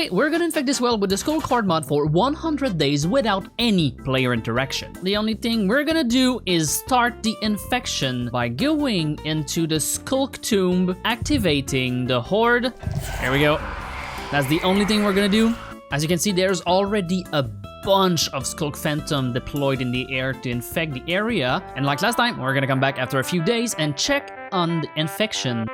Today, we're gonna infect this world with the Sculk Horde mod for 100 days without any player interaction. The only thing we're gonna do is start the infection by going into the Sculk tomb, activating the Horde. Here we go. That's the only thing we're gonna do. As you can see, there's already a bunch of Sculk Phantom deployed in the air to infect the area. And like last time, we're gonna come back after a few days and check on the infection.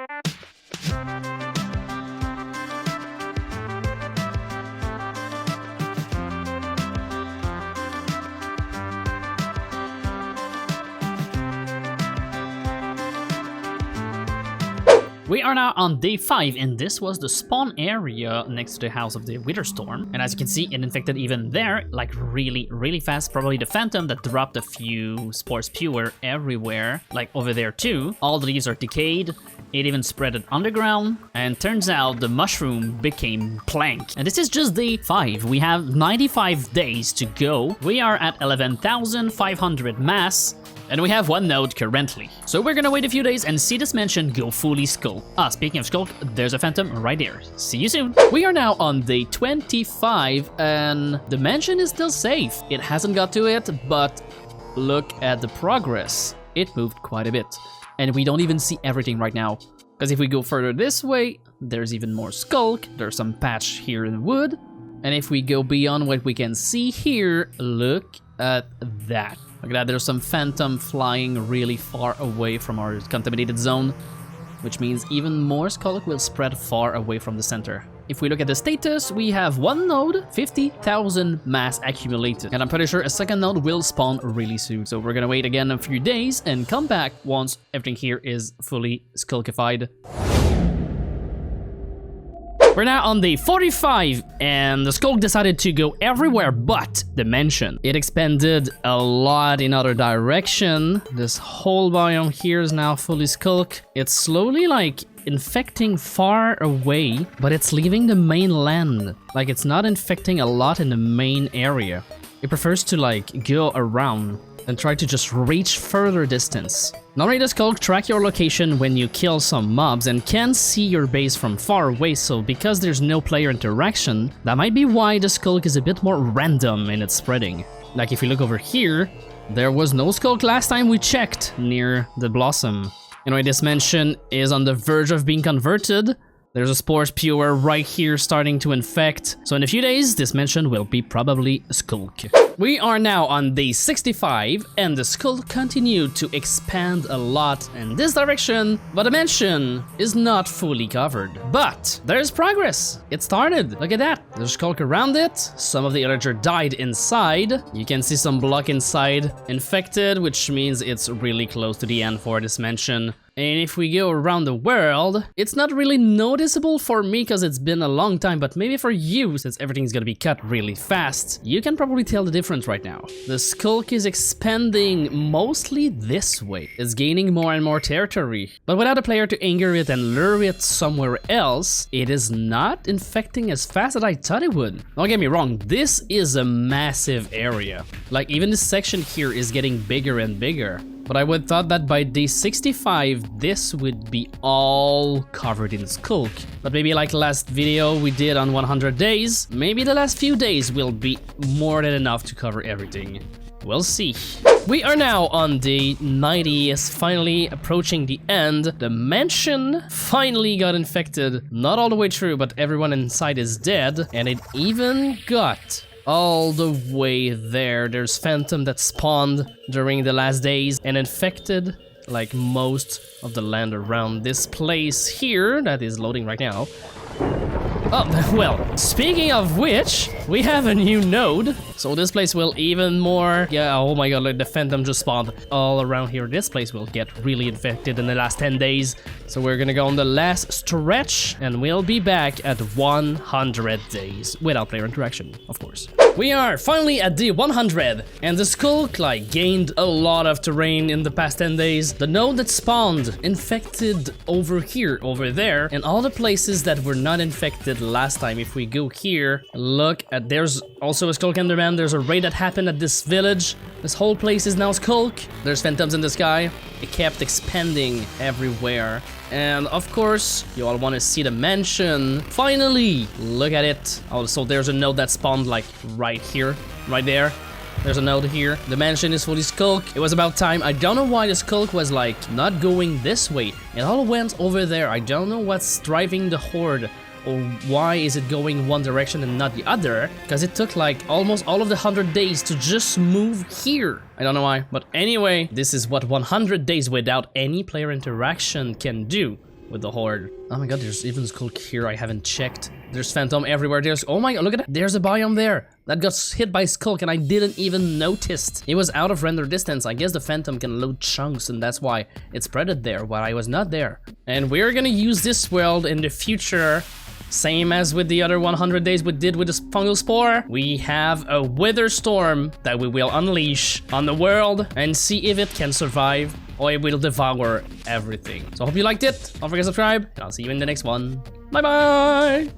We are now on day 5, and this was the spawn area next to the house of the witherstorm. And as you can see, it infected even there, like really fast. Probably the phantom that dropped a few spores pure everywhere, like over there too. All the leaves are decayed. It even spread it underground, and turns out the mushroom became plank. And this is just day 5. We have 95 days to go. We are at 11,500 mass. And we have 1 node currently. So we're gonna wait a few days and see this mansion go fully Sculk. Speaking of Sculk, there's a phantom right there. See you soon. We are now on day 25 and the mansion is still safe. It hasn't got to it, but look at the progress. It moved quite a bit. And we don't even see everything right now. Because if we go further this way, there's even more Sculk. There's some patch here in the wood. And if we go beyond what we can see here, look at that. Look at that, there's some phantom flying really far away from our contaminated zone, which means even more Sculk will spread far away from the center. If we look at the status, we have 1 node, 50,000 mass accumulated. And I'm pretty sure a second node will spawn really soon. So we're gonna wait again a few days and come back once everything here is fully Sculkified. We're now on day 45, and the Sculk decided to go everywhere but the mansion. It expanded a lot in other direction. This whole biome here is now fully Sculk. It's slowly like infecting far away, but it's leaving the mainland. Like it's not infecting a lot in the main area. It prefers to like go around and try to just reach further distance. Normally the Sculk track your location when you kill some mobs and can see your base from far away, so because there's no player interaction, that might be why the Sculk is a bit more random in its spreading. Like if you look over here, there was no Sculk last time we checked near the Blossom. Anyway, this mansion is on the verge of being converted. There's a spores pure right here starting to infect. So in a few days, this mansion will be probably Sculk. We are now on day 65 and the Sculk continued to expand a lot in this direction, but the mansion is not fully covered. But there's progress. It started. Look at that. There's Sculk around it. Some of the villager died inside. You can see some block inside infected, which means it's really close to the end for this mansion. And if we go around the world, it's not really noticeable for me because it's been a long time, but maybe for you, since everything's gonna be cut really fast, you can probably tell the difference right now. The Sculk is expanding mostly this way. It's gaining more and more territory. But without a player to anger it and lure it somewhere else, it is not infecting as fast as I thought it would. Don't get me wrong, this is a massive area. Like even this section here is getting bigger and bigger. But I would thought that by day 65, this would be all covered in Sculk. But maybe like last video we did on 100 days, maybe the last few days will be more than enough to cover everything. We'll see. We are now on day 90, is finally approaching the end. The mansion finally got infected. Not all the way through, but everyone inside is dead. And it even got all the way there. There's phantom that spawned during the last days and infected like most of the land around this place here that is loading right now. Oh, well, speaking of which, we have a new node. So this place will even more... Yeah, oh my god, like the phantom just spawned all around here. This place will get really infected in the last 10 days. So we're gonna go on the last stretch and we'll be back at 100 days without player interaction, of course. We are finally at day 100 and the Sculk like gained a lot of terrain in the past 10 days. The node that spawned infected over here, over there, and all the places that were not infected last time. If we go here, look at, there's also a Sculk Enderman. There's a raid that happened at this village. This whole place is now Sculk. There's phantoms in the sky. it kept expanding everywhere. And of course, you all want to see the mansion. Finally, look at it. Oh, so there's a node that spawned like right here, right there. There's a node here. The mansion is fully Sculk. It was about time. I don't know why the Sculk was like not going this way. It all went over there. I don't know what's driving the Horde, or why is it going one direction and not the other, because it took like almost all of the 100 days to just move here. I don't know why, but anyway, this is what 100 days without any player interaction can do with the Horde. Oh my god, there's even Sculk here. I haven't checked. There's Phantom everywhere. There's, oh my god, look at that. There's a biome there that got hit by Sculk and I didn't even notice. It was out of render distance. I guess the Phantom can load chunks and that's why it spreaded there while I was not there. And we're gonna use this world in the future, same as with the other 100 days we did with the fungal spore. We have a witherstorm that we will unleash on the world and see if it can survive or it will devour everything. So I hope you liked it. Don't forget to subscribe and I'll see you in the next one. Bye bye!